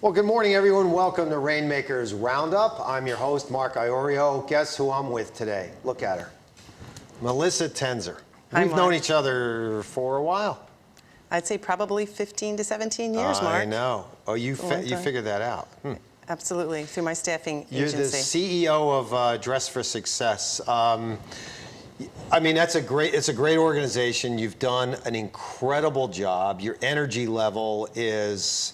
Well, good morning, everyone. Welcome to Rainmakers Roundup. I'm your host, Mark Iorio. Guess who I'm with today? Look at her. Melissa Tenzer. We've known each other for a while. I'd say probably 15 to 17 years, Mark. I know. Oh, you figured that out. Absolutely, through my staffing agency. You're the CEO of Dress for Success. I mean, it's a great organization. You've done an incredible job. Your energy level is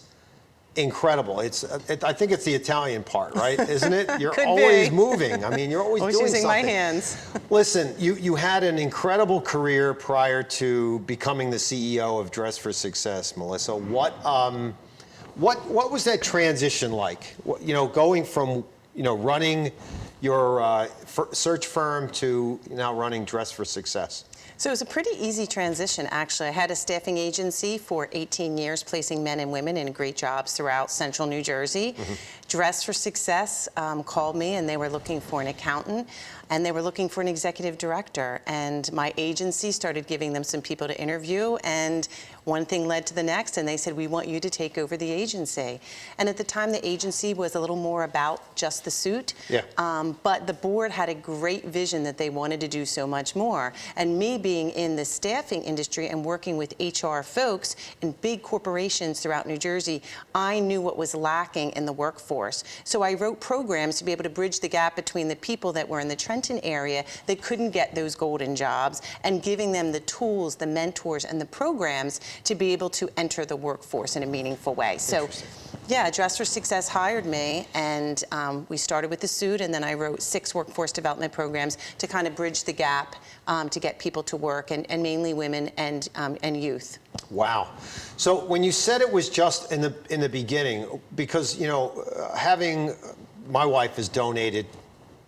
incredible. I think it's the Italian part, right? Isn't it? You're always moving. I mean, you're always doing using something. my hands. Listen, you had an incredible career prior to becoming the CEO of Dress for Success, Melissa. What was that transition like? Going from running your search firm to now running Dress for Success. So it was a pretty easy transition, actually. I had a staffing agency for 18 years, placing men and women in great jobs throughout central New Jersey. Dress for Success called me, and they were looking for an accountant, and they were looking for an executive director. And my agency started giving them some people to interview, and one thing led to the next, and they said, we want you to take over the agency. And at the time, the agency was a little more about just the suit. Yeah. But the board had a great vision that they wanted to do so much more. And me being in the staffing industry and working with HR folks in big corporations throughout New Jersey, I knew what was lacking in the workforce. So I wrote programs to be able to bridge the gap between the people that were in the Trenton area that couldn't get those golden jobs, and giving them the tools, the mentors, and the programs to be able to enter the workforce in a meaningful way. So, yeah, Dress for Success hired me, and we started with the suit, and then I wrote 6 workforce development programs to kind of bridge the gap to get people to work, and mainly women and youth. Wow. So when you said it was just in the beginning, because having my wife has donated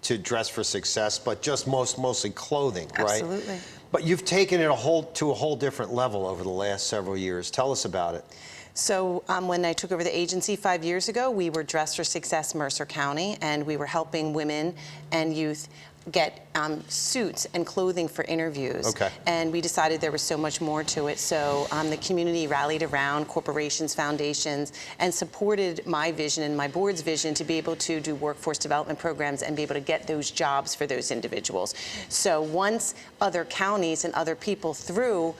to Dress for Success, but just mostly clothing, right? Absolutely. But you've taken it to a whole different level over the last several years. Tell us about it. So when I took over the agency 5 years ago, we were Dress for Success Mercer County, and we were helping women and youth get suits and clothing for interviews. Okay. And we decided there was so much more to it. So the community rallied around corporations, foundations, and supported my vision and my board's vision to be able to do workforce development programs and be able to get those jobs for those individuals. So once other counties and other people through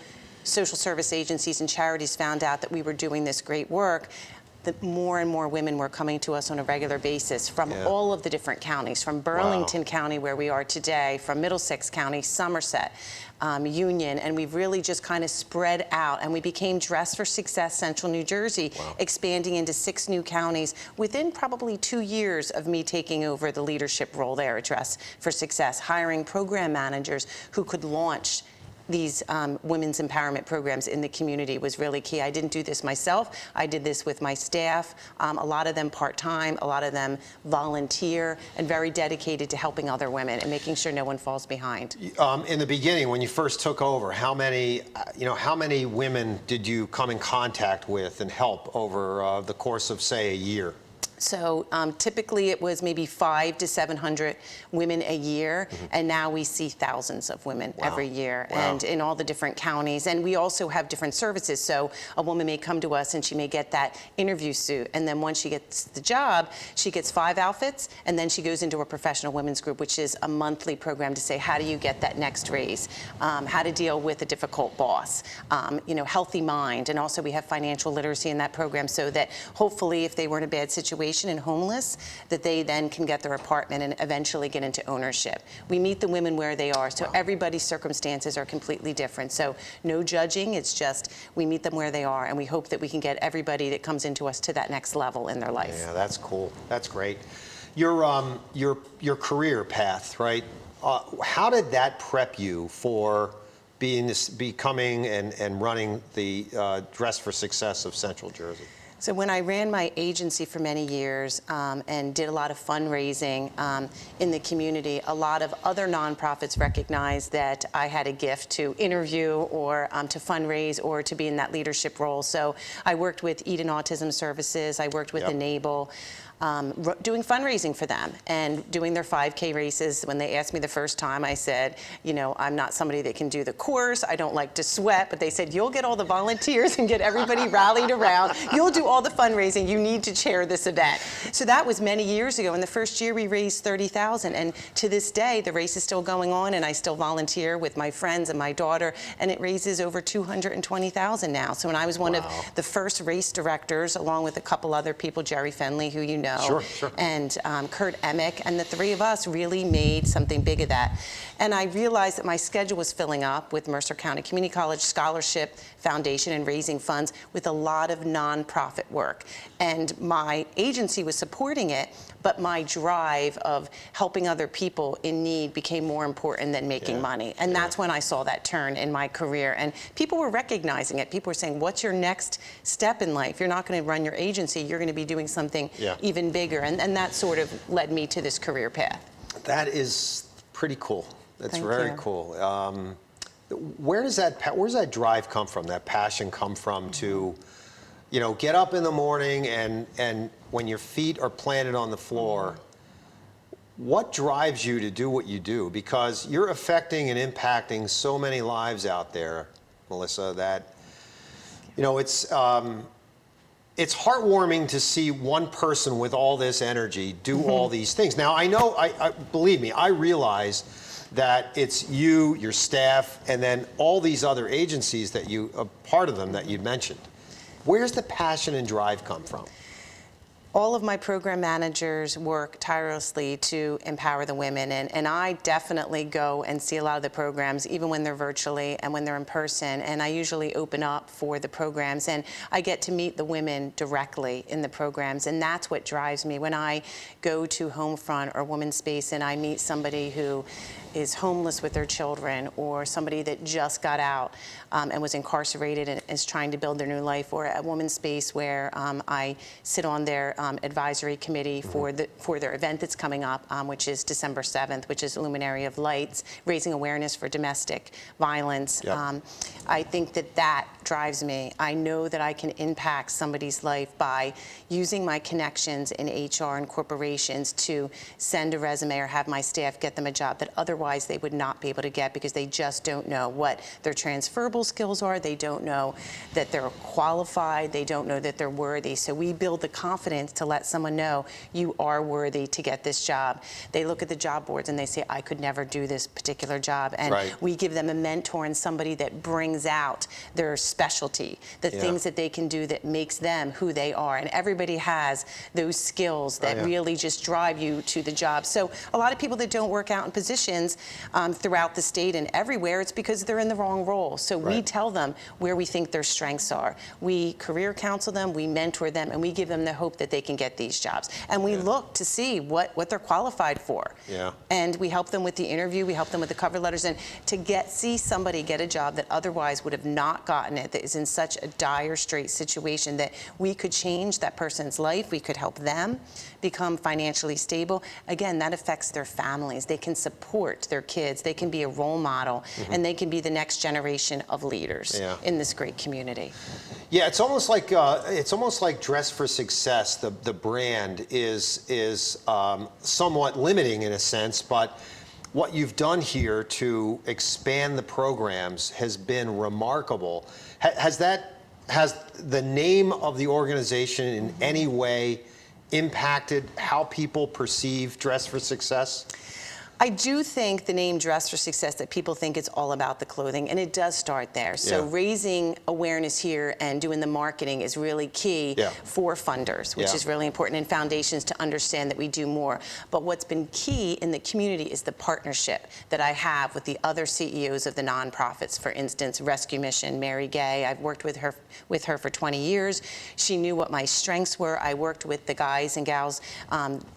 social service agencies and charities found out that we were doing this great work, that more and more women were coming to us on a regular basis from all of the different counties, from Burlington County, where we are today, from Middlesex County, Somerset, Union, and we've really just kind of spread out, and we became Dress for Success Central New Jersey, expanding into 6 new counties within probably 2 years of me taking over the leadership role there at Dress for Success, hiring program managers who could launch these women's empowerment programs in the community was really key. I didn't do this myself. I did this with my staff, a lot of them part-time, a lot of them volunteer, and very dedicated to helping other women and making sure no one falls behind. In the beginning, when you first took over, how many women did you come in contact with and help over the course of, say, a year? So typically it was maybe 500 to 700 women a year, and now we see thousands of women every year, and in all the different counties. And we also have different services. So a woman may come to us and she may get that interview suit, and then once she gets the job, she gets 5 outfits, and then she goes into a professional women's group, which is a monthly program to say, how do you get that next raise? How to deal with a difficult boss, healthy mind. And also we have financial literacy in that program, so that hopefully if they were in a bad situation and homeless, that they then can get their apartment and eventually get into ownership. We meet the women where they are, so everybody's circumstances are completely different. So no judging, it's just we meet them where they are, and we hope that we can get everybody that comes into us to that next level in their life. Yeah, that's cool. That's great. Your career path, right? How did that prep you for becoming and running the Dress for Success of Central Jersey? So when I ran my agency for many years and did a lot of fundraising in the community, a lot of other nonprofits recognized that I had a gift to interview or to fundraise or to be in that leadership role. So I worked with Eden Autism Services, I worked with Enable, doing fundraising for them and doing their 5K races. When they asked me the first time, I said, you know, I'm not somebody that can do the course. I don't like to sweat, but they said, you'll get all the volunteers and get everybody rallied around. You'll do all the fundraising. You need to chair this event. So that was many years ago. In the first year, we raised $30,000. And to this day, the race is still going on, and I still volunteer with my friends and my daughter, and it raises over $220,000 now. So when I was one of the first race directors, along with a couple other people, Jerry Fenley, who you know, and Kurt Emick, and the three of us really made something big of that. And I realized that my schedule was filling up with Mercer County Community College Scholarship Foundation and raising funds with a lot of nonprofit work. And my agency was supporting it, but my drive of helping other people in need became more important than making money. And that's when I saw that turn in my career. And people were recognizing it. People were saying, what's your next step in life? You're not going to run your agency. You're going to be doing something even bigger. And that sort of led me to this career path. That is pretty cool. That's very cool. Where does that drive come from? That passion come from to, you know, get up in the morning and when your feet are planted on the floor, what drives you to do what you do? Because you're affecting and impacting so many lives out there, Melissa, that, you know, it's heartwarming to see one person with all this energy do all these things. Now, I know, believe me, I realize that it's you, your staff, and then all these other agencies that you, a part of them that you mentioned. Where's the passion and drive come from? All of my program managers work tirelessly to empower the women, and I definitely go and see a lot of the programs, even when they're virtually and when they're in person, and I usually open up for the programs, and I get to meet the women directly in the programs, and that's what drives me. When I go to Homefront or Women's Space and I meet somebody who is homeless with their children, or somebody that just got out and was incarcerated and is trying to build their new life, or at Women's Space where I sit on their advisory committee for their event that's coming up, which is December 7th, which is Luminary of Lights, raising awareness for domestic violence. I think that drives me. I know that I can impact somebody's life by using my connections in HR and corporations to send a resume or have my staff get them a job that otherwise they would not be able to get, because they just don't know what their transferable skills are. They don't know that they're qualified. They don't know that they're worthy. So we build the confidence to let someone know you are worthy to get this job. They look at the job boards and they say, I could never do this particular job. And we give them a mentor and somebody that brings out their specialty, the things that they can do that makes them who they are. And everybody has those skills that really just drive you to the job. So a lot of people that don't work out in positions throughout the state and everywhere, it's because they're in the wrong role. So we tell them where we think their strengths are. We career counsel them, we mentor them, and we give them the hope that they can get these jobs. And we look to see what they're qualified for. And we help them with the interview, we help them with the cover letters, and to see somebody get a job that otherwise would have not gotten it, that is in such a dire straight situation, that we could change that person's life, we could help them become financially stable. Again, that affects their families. They can support their kids, they can be a role model, and they can be the next generation of leaders in this great community. Yeah, it's almost like Dress for Success. The brand is somewhat limiting in a sense, but what you've done here to expand the programs has been remarkable. Has the name of the organization in any way impacted how people perceive Dress for Success? I do think the name Dress for Success, that people think it's all about the clothing, and it does start there. So raising awareness here and doing the marketing is really key for funders, which is really important, and foundations to understand that we do more. But what's been key in the community is the partnership that I have with the other CEOs of the nonprofits. For instance, Rescue Mission, Mary Gay, I've worked with her for 20 years. She knew what my strengths were. I worked with the guys and gals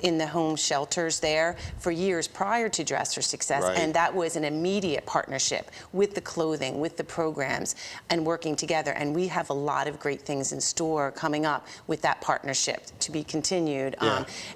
in the home shelters there for years prior to Dress for Success. Right. And that was an immediate partnership with the clothing, with the programs, and working together. And we have a lot of great things in store coming up with that partnership to be continued.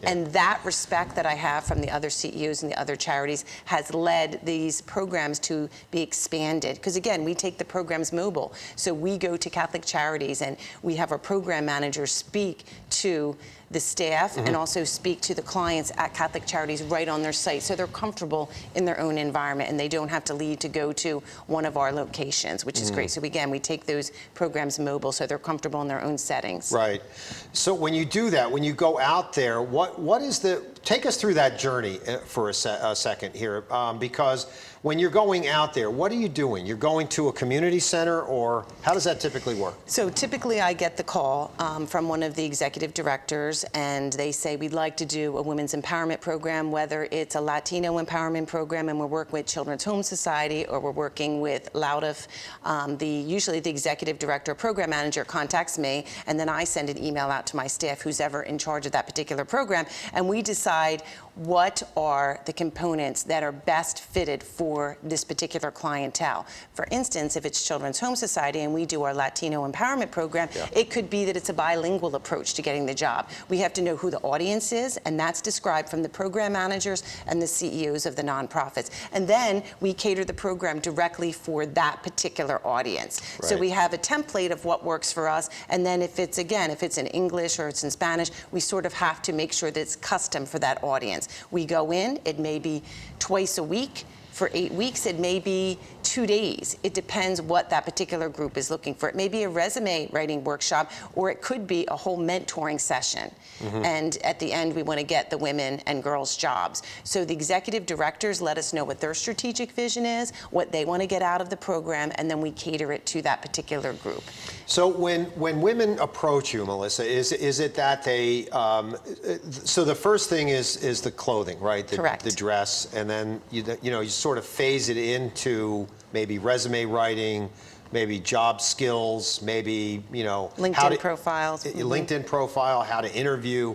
And that respect that I have from the other CEOs and the other charities has led these programs to be expanded. Because again, we take the programs mobile. So we go to Catholic charities and we have our program managers speak to the staff and also speak to the clients at Catholic charities right on their site, so they're comfortable in their own environment and they don't have to leave to go to one of our locations, which is great. So again, we take those programs mobile so they're comfortable in their own settings. Right. So when you do that, when you go out there, what is take us through that journey for a second here, because when you're going out there, what are you doing? You're going to a community center, or how does that typically work? So typically I get the call from one of the executive directors and they say, we'd like to do a women's empowerment program, whether it's a Latino empowerment program and we're working with Children's Home Society, or we're working with Roundup. Usually the executive director or program manager contacts me, and then I send an email out to my staff, who's ever in charge of that particular program, and we decide what are the components that are best fitted for this particular clientele. For instance, if it's Children's Home Society and we do our Latino empowerment program, it could be that it's a bilingual approach to getting the job. We have to know who the audience is, and that's described from the program managers and the CEOs of the nonprofits. And then we cater the program directly for that particular audience. Right. So we have a template of what works for us, and then if it's in English or it's in Spanish, we sort of have to make sure that it's custom for that audience. We go in, it may be twice a week. For 8 weeks, it may be 2 days. It depends what that particular group is looking for. It may be a resume writing workshop, or it could be a whole mentoring session. And at the end, we want to get the women and girls jobs. So the executive directors let us know what their strategic vision is, what they want to get out of the program, and then we cater it to that particular group. So when women approach you, Melissa, is it that they, so the first thing is the clothing, right? Correct. The dress, and then you sort of phase it into maybe resume writing, maybe job skills, maybe LinkedIn profiles. LinkedIn profile, how to interview.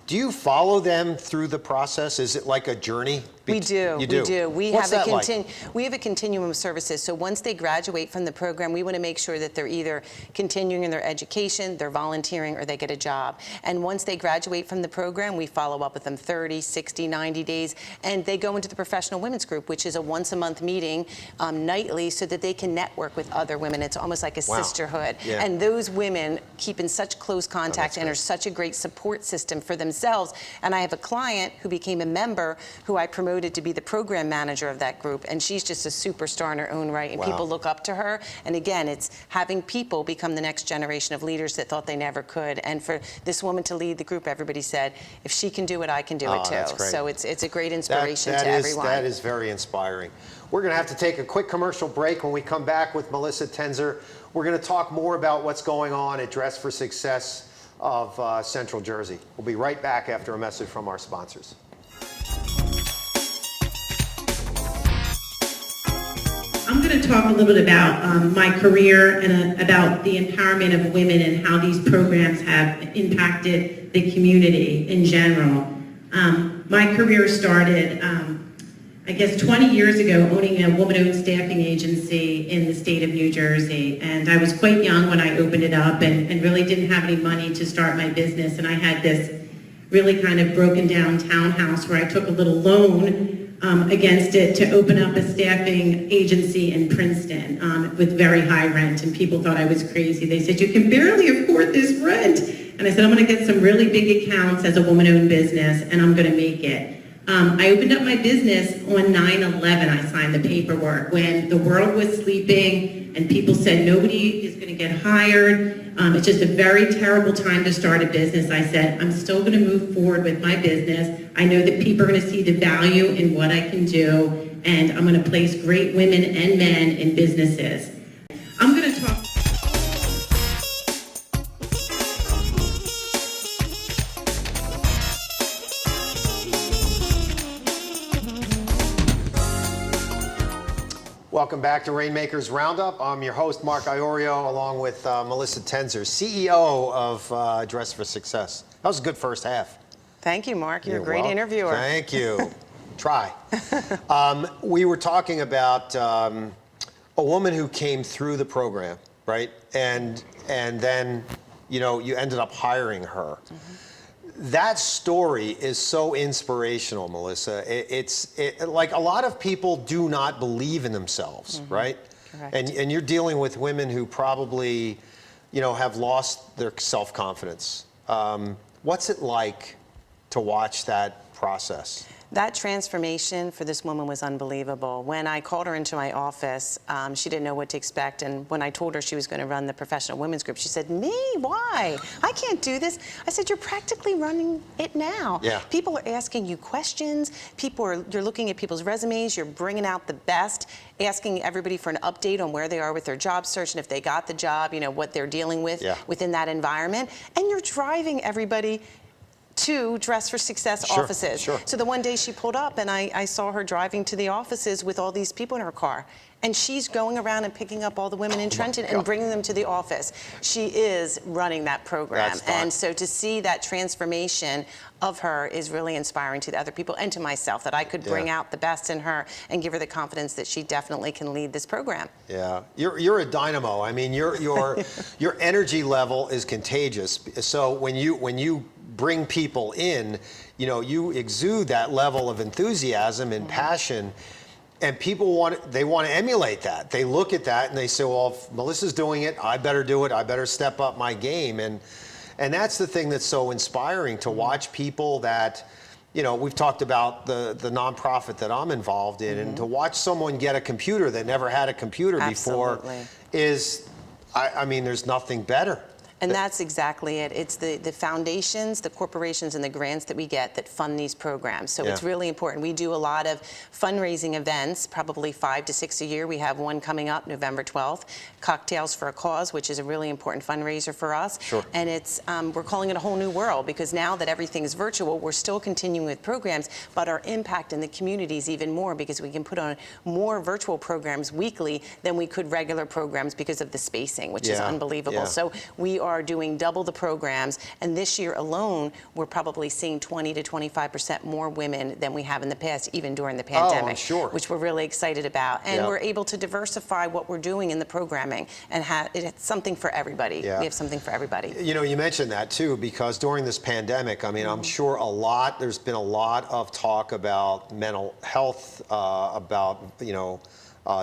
Do you follow them through the process? Is it like a journey? We do. You do? We do. We What's have that like? We have a continuum of services. So once they graduate from the program, we want to make sure that they're either continuing in their education, they're volunteering, or they get a job. And once they graduate from the program, we follow up with them 30, 60, 90 days, and they go into the Professional Women's Group, which is a once-a-month meeting nightly, so that they can network with other women. It's almost like a sisterhood. Yeah. And those women keep in such close contact and are such a great support system for themselves. And I have a client who became a member who I promoted to be the program manager of that group, and she's just a superstar in her own right, and people look up to her. And again, it's having people become the next generation of leaders that thought they never could. And for this woman to lead the group, everybody said, if she can do it, I can do it too. That's great. So it's a great inspiration to everyone. That is very inspiring. We're going to have to take a quick commercial break. When we come back with Melissa Tenzer, we're going to talk more about what's going on at Dress for Success of Central Jersey. We'll be right back after a message from our sponsors. I'm going to talk a little bit about my career and about the empowerment of women and how these programs have impacted the community in general. My career started, I guess, 20 years ago, owning a woman-owned staffing agency in the state of New Jersey. And I was quite young when I opened it up and really didn't have any money to start my business. And I had this really kind of broken down townhouse where I took a little loan against it to open up a staffing agency in Princeton with very high rent, and people thought I was crazy. They said, you can barely afford this rent. And I said, I'm gonna get some really big accounts as a woman-owned business, and I'm gonna make it. I opened up my business on 9/11. I signed the paperwork when the world was sleeping and people said nobody is gonna get hired. It's just a very terrible time to start a business. I said, I'm still going to move forward with my business. I know that people are going to see the value in what I can do, and I'm going to place great women and men in businesses. I'm going to talk. Welcome back to Rainmakers Roundup. I'm your host, Mark Iorio, along with Melissa Tenzer, CEO of Dress for Success. That was a good first half. Thank you, Mark. You're a great interviewer. Thank you. Try. We were talking about a woman who came through the program, right? And then, you know, you ended up hiring her. That story is so inspirational, Melissa. It's like a lot of people do not believe in themselves, right? Correct. And you're dealing with women who probably, you know, have lost their self-confidence. What's it like to watch that process? That transformation for this woman was unbelievable. When I called her into my office, she didn't know what to expect. And when I told her she was going to run the professional women's group, she said, "Me? Why? I can't do this." I said, "You're practically running it now. Yeah. People are asking you questions. You're looking at people's resumes. You're bringing out the best, asking everybody for an update on where they are with their job search and if they got the job, you know, what they're dealing with within that environment. And you're driving everybody to Dress for Success offices. Sure. So the one day she pulled up and I saw her driving to the offices with all these people in her car. And she's going around and picking up all the women in Trenton and bringing them to the office. She is running that program. And so to see that transformation of her is really inspiring to the other people and to myself, that I could bring out the best in her and give her the confidence that she definitely can lead this program. Yeah, you're a dynamo. I mean, your energy level is contagious. So when you bring people in, you know, you exude that level of enthusiasm and passion. And people want to emulate that. They look at that and they say, well, if Melissa's doing it, I better do it. I better step up my game. And that's the thing that's so inspiring, to watch people that, you know, we've talked about the nonprofit that I'm involved in, and to watch someone get a computer that never had a computer before is, I mean, there's nothing better. And that's exactly it. It's the foundations, the corporations, and the grants that we get that fund these programs. So it's really important. We do a lot of fundraising events, probably 5 to 6 a year. We have one coming up November 12th, Cocktails for a Cause, which is a really important fundraiser for us. And it's we're calling it a whole new world, because now that everything is virtual, we're still continuing with programs, but our impact in the community is even more, because we can put on more virtual programs weekly than we could regular programs because of the spacing, which is unbelievable. So we are doing double the programs, and this year alone we're probably seeing 20 to 25% more women than we have in the past, even during the pandemic, which we're really excited about. And we're able to diversify what we're doing in the programming and have it's something for everybody. We have something for everybody. You know, you mentioned that too, because during this pandemic, I mean, I'm sure there's been a lot of talk about mental health, about, you know,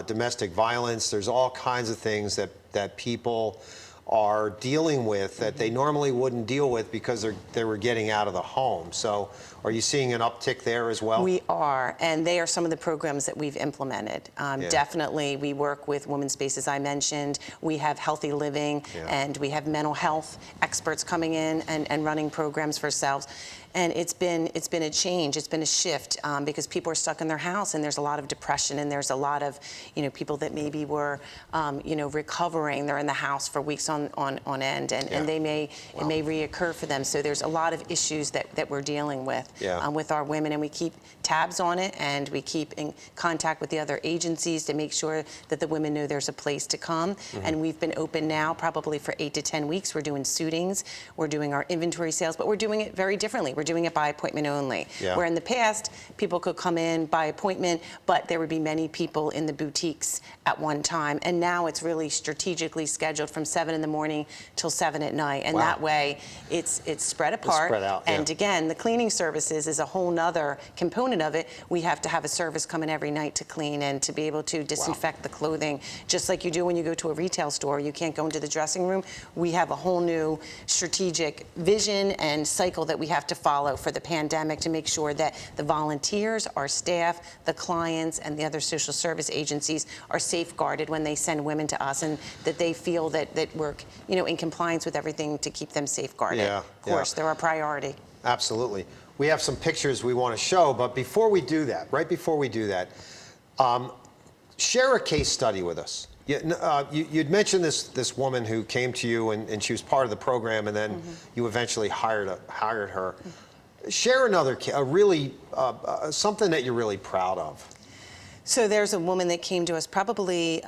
domestic violence. There's all kinds of things that people are dealing with that they normally wouldn't deal with because they were getting out of the home. So are you seeing an uptick there as well? We are, and they are some of the programs that we've implemented. Definitely, we work with women's spaces, I mentioned. We have healthy living, and we have mental health experts coming in and running programs for ourselves. And it's been a change, it's been a shift, because people are stuck in their house, and there's a lot of depression, and there's a lot of, you know, people that maybe were, you know, recovering. They're in the house for weeks on end, and it may reoccur for them. So there's a lot of issues that we're dealing with our women, and we keep tabs on it, and we keep in contact with the other agencies to make sure that the women know there's a place to come. And we've been open now probably for 8 to 10 weeks. We're doing suitings, we're doing our inventory sales, but we're doing it very differently. We're doing it by appointment only. Where in the past, people could come in by appointment, but there would be many people in the boutiques at one time. And now it's really strategically scheduled from 7 in the morning till 7 at night. And that way, it's spread apart. It's spread out, and again, the cleaning services is a whole nother component of it. We have to have a service come in every night to clean and to be able to disinfect the clothing, just like you do when you go to a retail store. You can't go into the dressing room. We have a whole new strategic vision and cycle that we have to follow for the pandemic to make sure that the volunteers, our staff, the clients, and the other social service agencies are safeguarded when they send women to us, and that they feel that we're, you know, in compliance with everything to keep them safeguarded. Of course, they're our priority. Absolutely. We have some pictures we want to show, but before we do that, right before we do that, share a case study with us. You'd mentioned this woman who came to you, and she was part of the program, and then you eventually hired her. Share another, something that you're really proud of. So there's a woman that came to us probably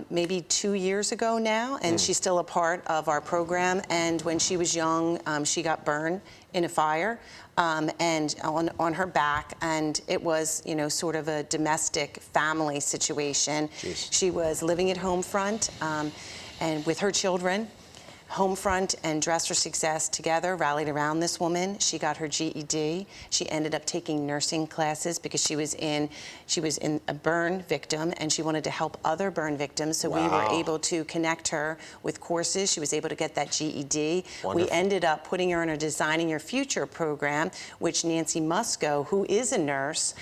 maybe 2 years ago now, and she's still a part of our program. And when she was young, she got burned in a fire and on her back, and it was, you know, sort of a domestic family situation. Jeez. She was living at Homefront and with her children. Homefront and Dress for Success together rallied around this woman. She got her GED. She ended up taking nursing classes because she was in a burn victim, and she wanted to help other burn victims. So we were able to connect her with courses. She was able to get that GED. Wonderful. We ended up putting her in a Designing Your Future program, which Nancy Musco, who is a nurse,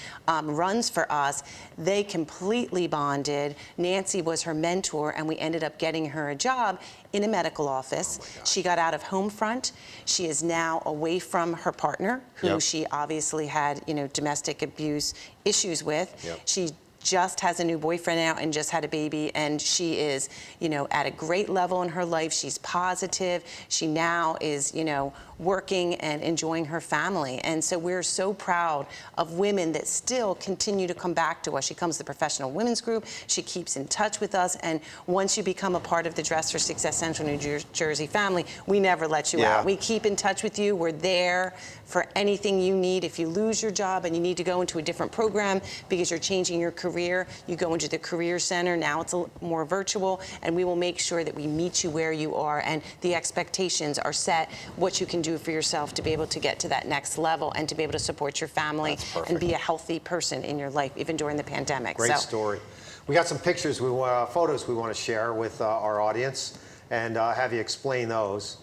runs for us. They completely bonded. Nancy was her mentor, and we ended up getting her a job in a medical office. She got out of Homefront. She is now away from her partner, who she obviously had, you know, domestic abuse issues with. She just has a new boyfriend now and just had a baby, and she is, you know, at a great level in her life. She's positive. She now is, you know, working and enjoying her family. And so we're so proud of women that still continue to come back to us. She comes to the Professional Women's Group. She keeps in touch with us. And once you become a part of the Dress for Success Central New Jersey family, we never let you out. We keep in touch with you. We're there for anything you need. If you lose your job and you need to go into a different program because you're changing your career, you go into the Career Center. Now it's more virtual, and we will make sure that we meet you where you are, and the expectations are set, what you can do for yourself to be able to get to that next level and to be able to support your family and be a healthy person in your life, even during the pandemic. Great story. We got some pictures, photos we want to share with our audience, and have you explain those.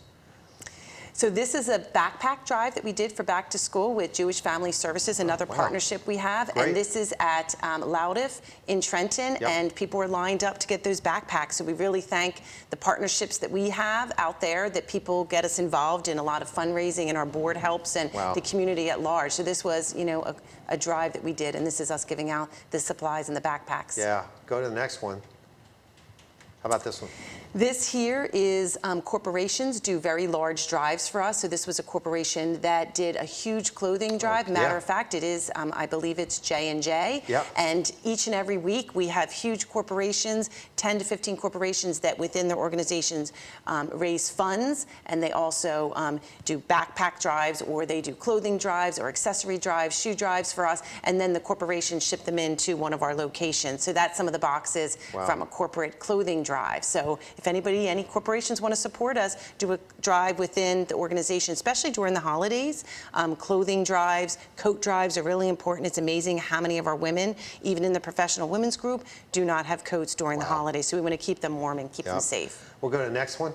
So this is a backpack drive that we did for back to school with Jewish Family Services, another partnership we have. Great. And this is at Loudif in Trenton, and people were lined up to get those backpacks. So we really thank the partnerships that we have out there, that people get us involved in a lot of fundraising, and our board helps, and the community at large. So this was, you know, a drive that we did, and this is us giving out the supplies and the backpacks. Yeah, go to the next one. How about this one? This here is corporations do very large drives for us. So this was a corporation that did a huge clothing drive. Matter of fact, it is, I believe it's J&J. And each and every week we have huge corporations, 10 to 15 corporations that within their organizations raise funds, and they also do backpack drives, or they do clothing drives or accessory drives, shoe drives for us, and then the corporations ship them into one of our locations. So that's some of the boxes from a corporate clothing drive. So if any corporations want to support us, do a drive within the organization, especially during the holidays. Clothing drives, coat drives are really important. It's amazing how many of our women, even in the Professional Women's Group, do not have coats during the holidays. So we want to keep them warm and keep them safe. We'll go to the next one.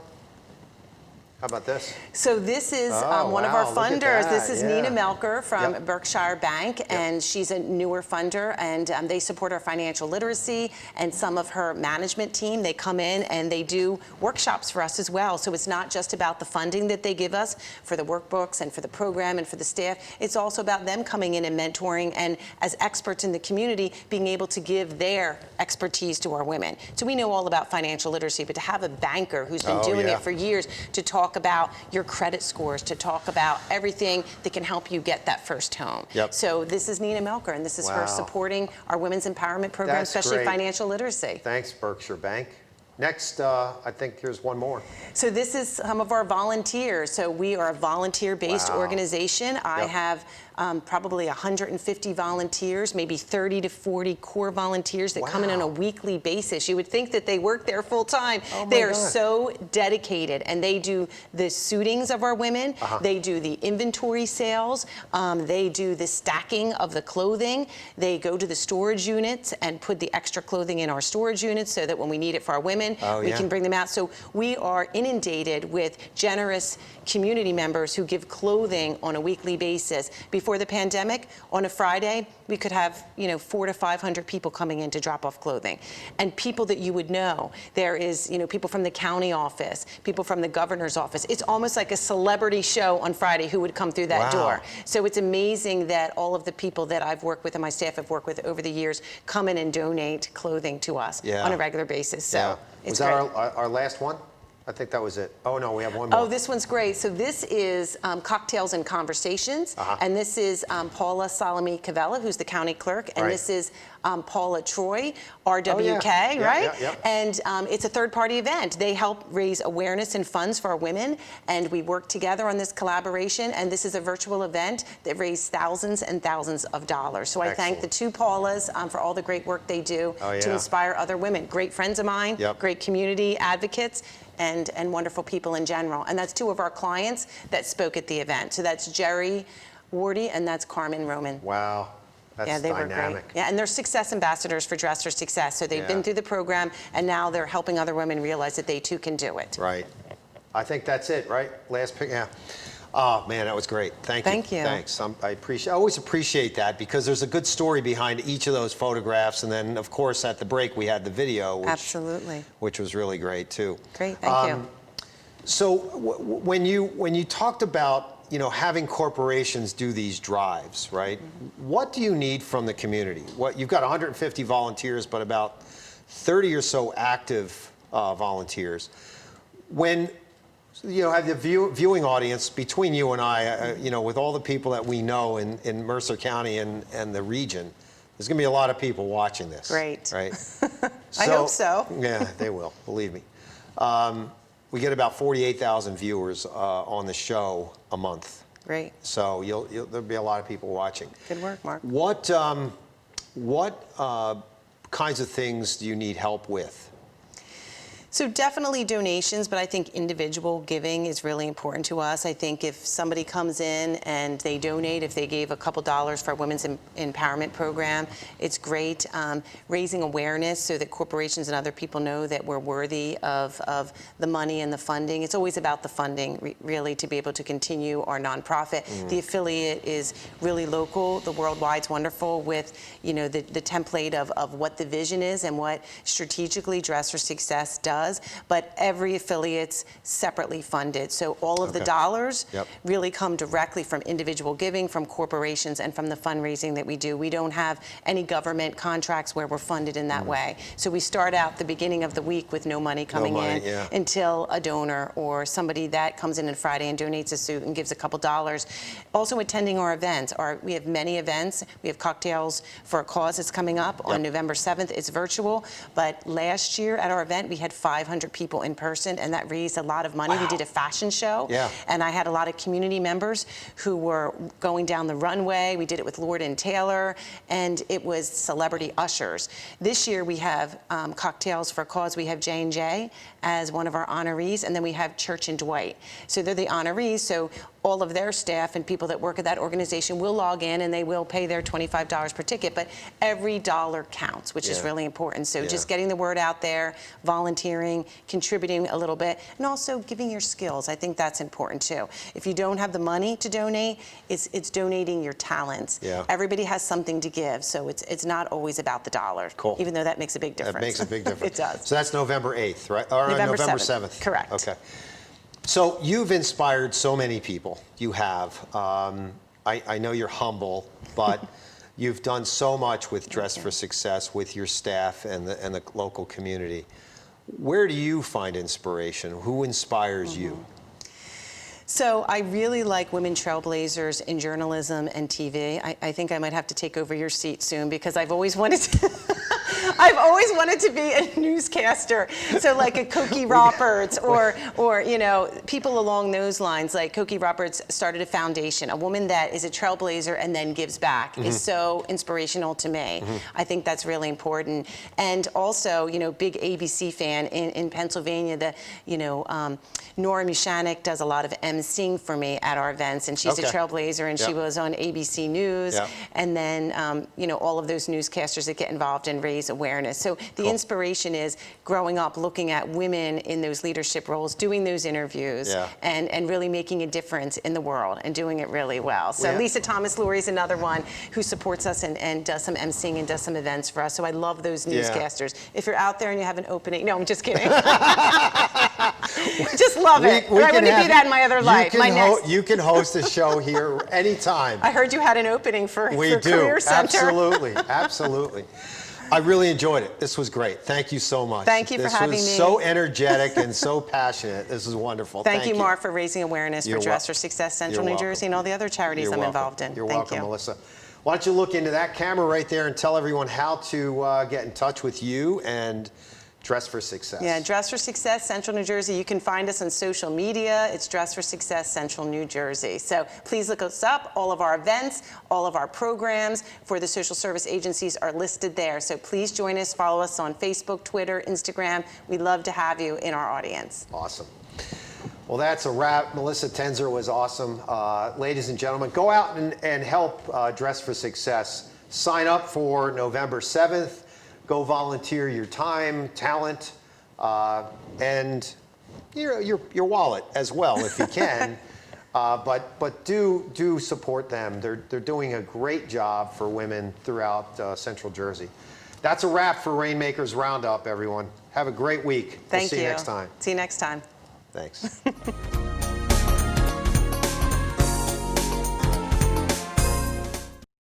How about this? So this is one of our funders. This is Nina Melker from Berkshire Bank, and she's a newer funder, and they support our financial literacy and some of her management team. They come in and they do workshops for us as well. So it's not just about the funding that they give us for the workbooks and for the program and for the staff. It's also about them coming in and mentoring, and as experts in the community, being able to give their expertise to our women. So we know all about financial literacy, but to have a banker who's been doing it for years to talk about your credit scores, to talk about everything that can help you get that first home. So this is Nina Melker, and this is her supporting our women's empowerment program, especially financial literacy. Thanks, Berkshire Bank. Next, I think there's one more. So this is some of our volunteers. So we are a volunteer-based organization. I have probably 150 volunteers, maybe 30 to 40 core volunteers that come in on a weekly basis. You would think that they work there full time. They are so dedicated, and they do the suitings of our women. They do the inventory sales. They do the stacking of the clothing. They go to the storage units and put the extra clothing in our storage units so that when we need it for our women, we can bring them out. So we are inundated with generous community members who give clothing on a weekly basis. Before the pandemic, on a Friday, we could have, 400 to 500 people coming in to drop off clothing. And people that you would know. There is, people from the county office, people from the governor's office. It's almost like a celebrity show on Friday who would come through that door. So it's amazing that all of the people that I've worked with and my staff have worked with over the years come in and donate clothing to us on a regular basis. So it's Was that great. our last one? I think that was it. Oh, no, we have one more. Oh, this one's great. So this is Cocktails and Conversations, and this is Paula Salome Cavella, who's the county clerk, and this is Paula Troy, RWK, right? Yeah. And it's a third-party event. They help raise awareness and funds for our women, and we work together on this collaboration, and this is a virtual event that raised thousands and thousands of dollars. So I thank the two Paulas for all the great work they do to inspire other women. Great friends of mine, great community advocates, and wonderful people in general. And that's two of our clients that spoke at the event. So that's Jerry Wardy and that's Carmen Roman. Wow. That's they dynamic. were great. Yeah, and they're success ambassadors for Dress for Success. So they've been through the program, and now they're helping other women realize that they too can do it. Right. I think that's it, right? Last pick, Oh, man, that was great. Thank you. Thank you. Thanks. I always appreciate that because there's a good story behind each of those photographs. And then, of course, at the break, we had the video, which was really great, too. Great. Thank you. So when you talked about, having corporations do these drives, right? What do you need from the community? You've got 150 volunteers, but about 30 or so active volunteers. When have the viewing audience between you and I, with all the people that we know in Mercer County and the region, there's going to be a lot of people watching this. Great. Right? I hope so. Yeah, they will. Believe me. We get about 48,000 viewers on the show a month. Great. So there'll be a lot of people watching. Good work, Mark. What kinds of things do you need help with? So definitely donations, but I think individual giving is really important to us. I think if somebody comes in and they donate, if they gave a couple dollars for our Women's Empowerment Program, it's great. Raising awareness so that corporations and other people know that we're worthy of the money and the funding. It's always about the funding, really, to be able to continue our nonprofit. The affiliate is really local. The worldwide's wonderful with, the template of what the vision is and what strategically Dress for Success does. But every affiliate's separately funded. So all of the dollars really come directly from individual giving, from corporations, and from the fundraising that we do. We don't have any government contracts where we're funded in that way. So we start out the beginning of the week with no money coming in until a donor or somebody that comes in on Friday and donates a suit and gives a couple dollars. Also attending our events. We have many events. We have Cocktails for a Cause that's coming up on November 7th. It's virtual. But last year at our event, we had 500 people in person, and that raised a lot of money. We did a fashion show, and I had a lot of community members who were going down the runway. We did it with Lord and Taylor, and it was celebrity ushers. This year we have Cocktails for a Cause. We have J&J as one of our honorees, and then we have Church and Dwight. So they're the honorees, so all of their staff and people that work at that organization will log in and they will pay their $25 per ticket, but every dollar counts, which is really important. So just getting the word out there, volunteering, contributing a little bit, and also giving your skills. I think that's important too. If you don't have the money to donate, it's donating your talents. Everybody has something to give, so it's not always about the dollar, even though that makes a big difference. That makes a big difference. It does. So that's November 8th, right? Or November 7th. Correct. Okay. So you've inspired so many people. You have. I know you're humble, but you've done so much with Dress for Success, with your staff and the local community. Where do you find inspiration? Who inspires you? So I really like women trailblazers in journalism and TV. I think I might have to take over your seat soon because I've always wanted to I've always wanted to be a newscaster. So like a Cokie Roberts or people along those lines. Like Cokie Roberts started a foundation. A woman that is a trailblazer and then gives back is so inspirational to me. I think that's really important. And also, big ABC fan in Pennsylvania, Nora Mushanek does a lot of emceeing for me at our events, and she's a trailblazer, and she was on ABC News, and then all of those newscasters that get involved and raise awareness. So the inspiration is growing up, looking at women in those leadership roles, doing those interviews, and really making a difference in the world and doing it really well. So Lisa Thomas Lurie is another one who supports us and does some emceeing and does some events for us. So I love those newscasters. If you're out there and you have an opening, no, I'm just kidding. Just love it. I wouldn't do that in my other life. You can host a show here anytime. I heard you had an opening for We do. Career Center. Absolutely, absolutely. I really enjoyed it. This was great. Thank you so much. Thank you for having me. This was so energetic and so passionate. This is wonderful. Thank you, Mark, for raising awareness for You're Dress for wel- Success Central You're New welcome. Jersey and all the other charities You're I'm welcome. involved in. You're Thank welcome, you. Melissa. Why don't you look into that camera right there and tell everyone how to get in touch with you and Dress for Success. Yeah, Dress for Success Central New Jersey. You can find us on social media. It's Dress for Success Central New Jersey. So please look us up. All of our events, all of our programs for the social service agencies are listed there. So please join us. Follow us on Facebook, Twitter, Instagram. We'd love to have you in our audience. Awesome. Well, that's a wrap. Melissa Tenzer was awesome. Ladies and gentlemen, go out and help Dress for Success. Sign up for November 7th. Go volunteer your time, talent, and your wallet as well, if you can. But do support them. They're doing a great job for women throughout Central Jersey. That's a wrap for Rainmakers Roundup, everyone. Have a great week. Thank We'll see you. you next time. See you next time. Thanks.